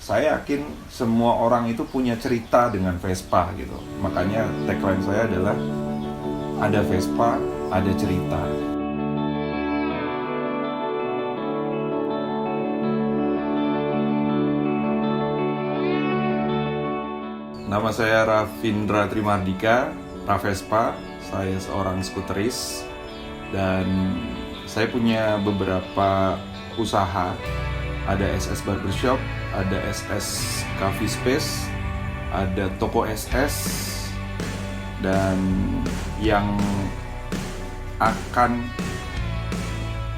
saya yakin semua orang itu punya cerita dengan Vespa gitu. Makanya tagline saya adalah ada Vespa, ada cerita. Nama saya Rafindra Trimardika, Ravespa. Saya seorang skuteris dan saya punya beberapa usaha. Ada SS Barbershop, ada SS Coffee Space, ada toko SS, dan yang akan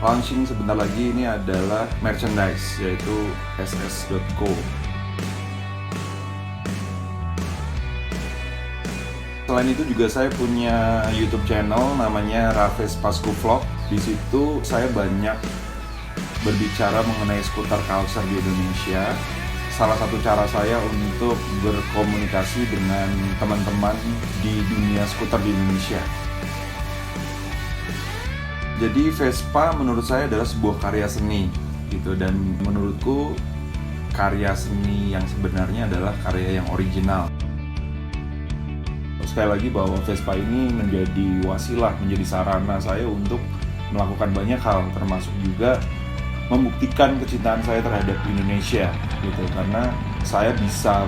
launching sebentar lagi ini adalah merchandise, yaitu ss.co. Selain itu juga saya punya YouTube channel namanya Ravespasku Vlog. Di situ saya banyak berbicara mengenai skuter culture di Indonesia. Salah satu cara saya untuk berkomunikasi dengan teman-teman di dunia skuter di Indonesia. Jadi Vespa menurut saya adalah sebuah karya seni gitu, dan menurutku karya seni yang sebenarnya adalah karya yang original. Sekali lagi bahwa Vespa ini menjadi wasilah, menjadi sarana saya untuk melakukan banyak hal, termasuk juga membuktikan kecintaan saya terhadap Indonesia gitu, karena saya bisa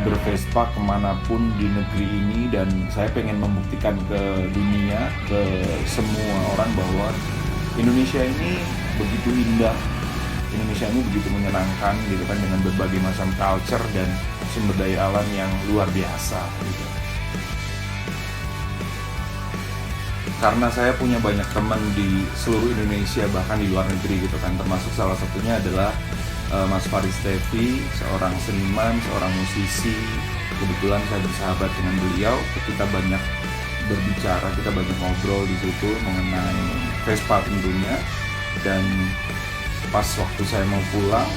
bervespa kemanapun di negeri ini, dan saya pengen membuktikan ke dunia, ke semua orang bahwa Indonesia ini begitu indah, Indonesia ini begitu menyenangkan gitu kan, dengan berbagai macam culture dan sumber daya alam yang luar biasa gitu. Karena saya punya banyak teman di seluruh Indonesia, bahkan di luar negeri gitu kan, termasuk salah satunya adalah Mas Faris Tevi, seorang seniman, seorang musisi. Kebetulan saya bersahabat dengan beliau, kita banyak berbicara, kita banyak ngobrol di situ mengenai Vespa tentunya. Dan pas waktu saya mau pulang,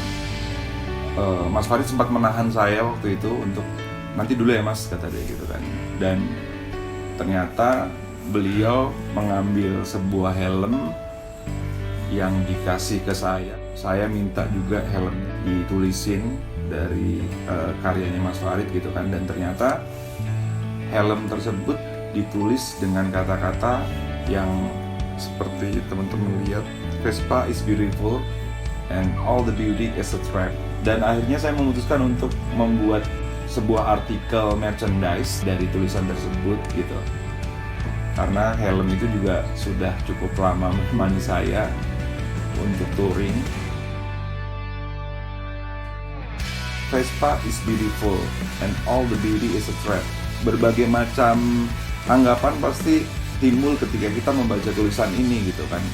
Mas Faris sempat menahan saya waktu itu untuk nanti dulu ya Mas, kata dia gitu kan. Dan ternyata beliau mengambil sebuah helm yang dikasih ke saya. Saya minta juga helm ditulisin dari karyanya Mas Farid gitu kan, dan ternyata helm tersebut ditulis dengan kata-kata yang seperti teman-teman lihat, Vespa is beautiful and all the beauty is a trap. Dan akhirnya saya memutuskan untuk membuat sebuah artikel merchandise dari tulisan tersebut gitu. Karena helm itu juga sudah cukup lama menemani saya untuk touring. Vespa is beautiful and all the beauty is a trap. Berbagai macam anggapan pasti timbul ketika kita membaca tulisan ini gitu kan.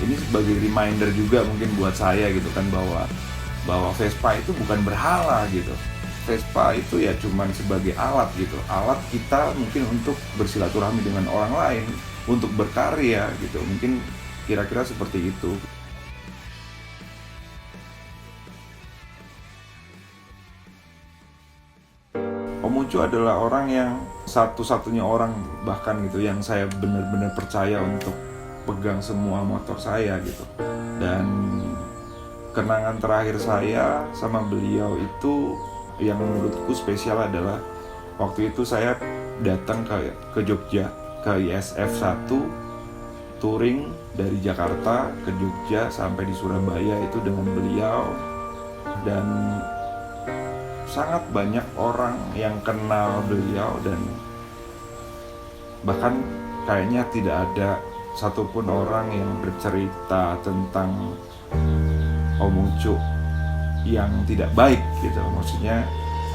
Ini sebagai reminder juga mungkin buat saya gitu kan, bahwa Vespa itu bukan berhala gitu. Vespa itu ya cuman sebagai alat gitu, alat kita mungkin untuk bersilaturahmi dengan orang lain, untuk berkarya gitu, mungkin kira-kira seperti itu. Om Ucu adalah orang yang satu-satunya orang bahkan gitu yang saya benar-benar percaya untuk pegang semua motor saya gitu. Dan kenangan terakhir saya sama beliau itu yang menurutku spesial adalah waktu itu saya datang ke Jogja, ke ISF 1, touring dari Jakarta ke Jogja sampai di Surabaya itu dengan beliau, dan sangat banyak orang yang kenal beliau, dan bahkan kayaknya tidak ada satupun orang yang bercerita tentang Om Ucu yang tidak baik gitu. Maksudnya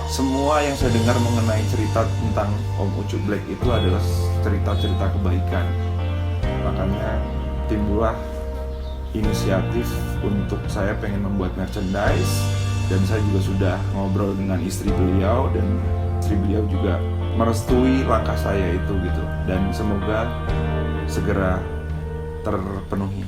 semua yang saya dengar mengenai cerita tentang Om Ucu Black itu adalah cerita-cerita kebaikan. Makanya timbullah inisiatif untuk saya pengen membuat merchandise, dan saya juga sudah ngobrol dengan istri beliau, dan istri beliau juga merestui langkah saya itu gitu, dan semoga segera terpenuhi.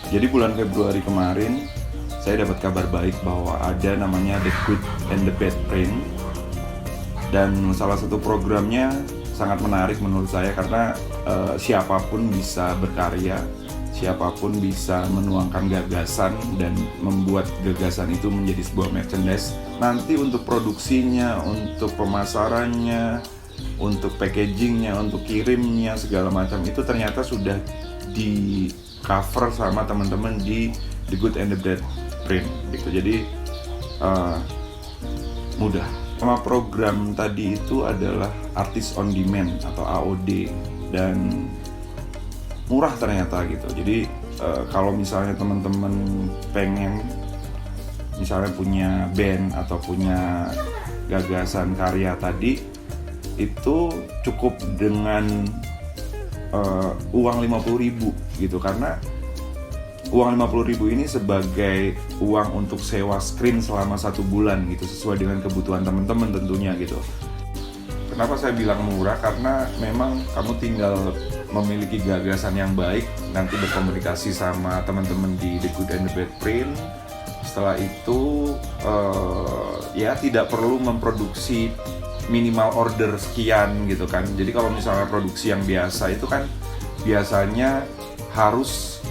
Jadi bulan Februari kemarin saya dapat kabar baik bahwa ada namanya The Good and the Bad Print, dan salah satu programnya sangat menarik menurut saya karena siapapun bisa berkarya, siapapun bisa menuangkan gagasan dan membuat gagasan itu menjadi sebuah merchandise. Nanti untuk produksinya, untuk pemasarannya, untuk packagingnya, untuk kirimnya, segala macam itu ternyata sudah di cover sama teman-teman di The Good and the Bad Print gitu. Jadi mudah. Nama program tadi itu adalah Artist on Demand atau AOD, dan murah ternyata gitu. Jadi kalau misalnya teman-teman pengen misalnya punya band atau punya gagasan karya tadi, itu cukup dengan uang 50.000 gitu, karena uang 50.000 ini sebagai uang untuk sewa screen selama 1 bulan gitu, sesuai dengan kebutuhan teman-teman tentunya gitu. Kenapa saya bilang murah? Karena memang kamu tinggal memiliki gagasan yang baik, nanti berkomunikasi sama teman-teman di The Good and the Bad Print. Setelah itu ya tidak perlu memproduksi minimal order sekian gitu kan. Jadi kalau misalnya produksi yang biasa itu kan biasanya harus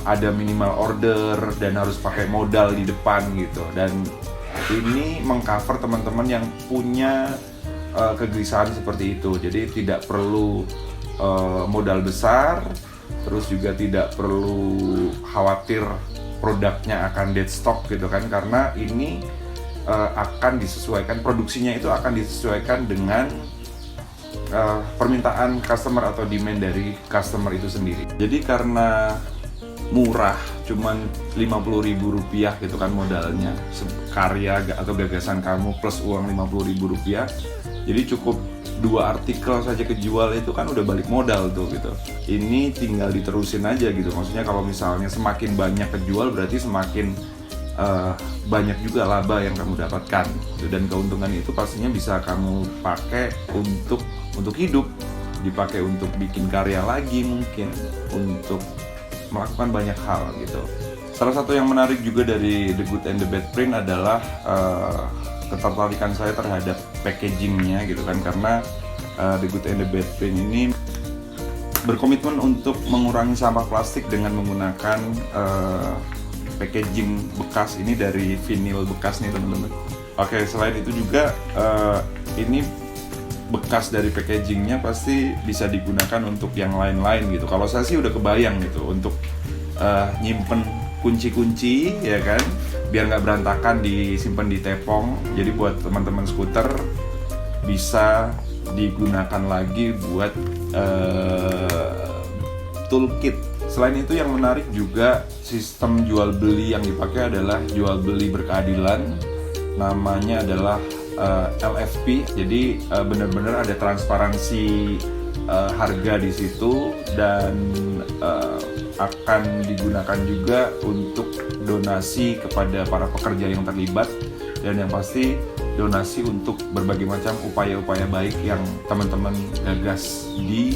ada minimal order dan harus pakai modal di depan gitu. Dan ini mengcover teman-teman yang punya kegelisahan seperti itu. Jadi tidak perlu modal besar, terus juga tidak perlu khawatir produknya akan dead stock gitu kan, karena ini akan disesuaikan, produksinya itu akan disesuaikan dengan permintaan customer atau demand dari customer itu sendiri. Jadi karena murah, cuman 50.000 rupiah gitu kan modalnya, karya atau gagasan kamu plus uang 50.000 rupiah, jadi cukup 2 artikel saja kejual itu kan udah balik modal tuh gitu. Ini tinggal diterusin aja gitu, maksudnya kalau misalnya semakin banyak kejual berarti semakin banyak juga laba yang kamu dapatkan gitu. Dan keuntungan itu pastinya bisa kamu pakai untuk hidup, dipakai untuk bikin karya lagi, mungkin untuk melakukan banyak hal gitu. Salah satu yang menarik juga dari The Good and the Bad Print adalah ketertarikan saya terhadap packagingnya gitu kan, karena The Good and the Bad Print ini berkomitmen untuk mengurangi sampah plastik dengan menggunakan packaging bekas ini dari vinil bekas nih teman-teman. Oke, selain itu juga ini bekas dari packagingnya pasti bisa digunakan untuk yang lain-lain gitu. Kalau saya sih udah kebayang gitu untuk nyimpen kunci-kunci ya kan, biar nggak berantakan, disimpan di tepong. Jadi buat teman-teman skuter bisa digunakan lagi buat toolkit. Selain itu yang menarik juga sistem jual beli yang dipakai adalah jual beli berkeadilan. Namanya adalah LFP. Jadi benar-benar ada transparansi harga di situ, dan akan digunakan juga untuk donasi kepada para pekerja yang terlibat, dan yang pasti donasi untuk berbagai macam upaya-upaya baik yang teman-teman gagas di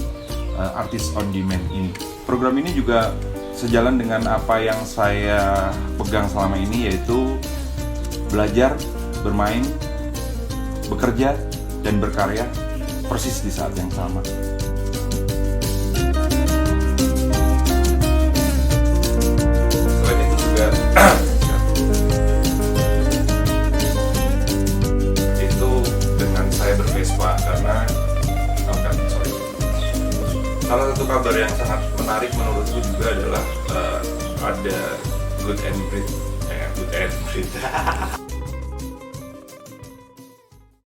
Artist on Demand ini. Program ini juga sejalan dengan apa yang saya pegang selama ini, yaitu belajar, bermain, bekerja, dan berkarya persis di saat yang sama. Selain itu juga itu dengan saya bervespa, karena salah satu kabar yang sangat menarik menurutku juga adalah ada Good and Bad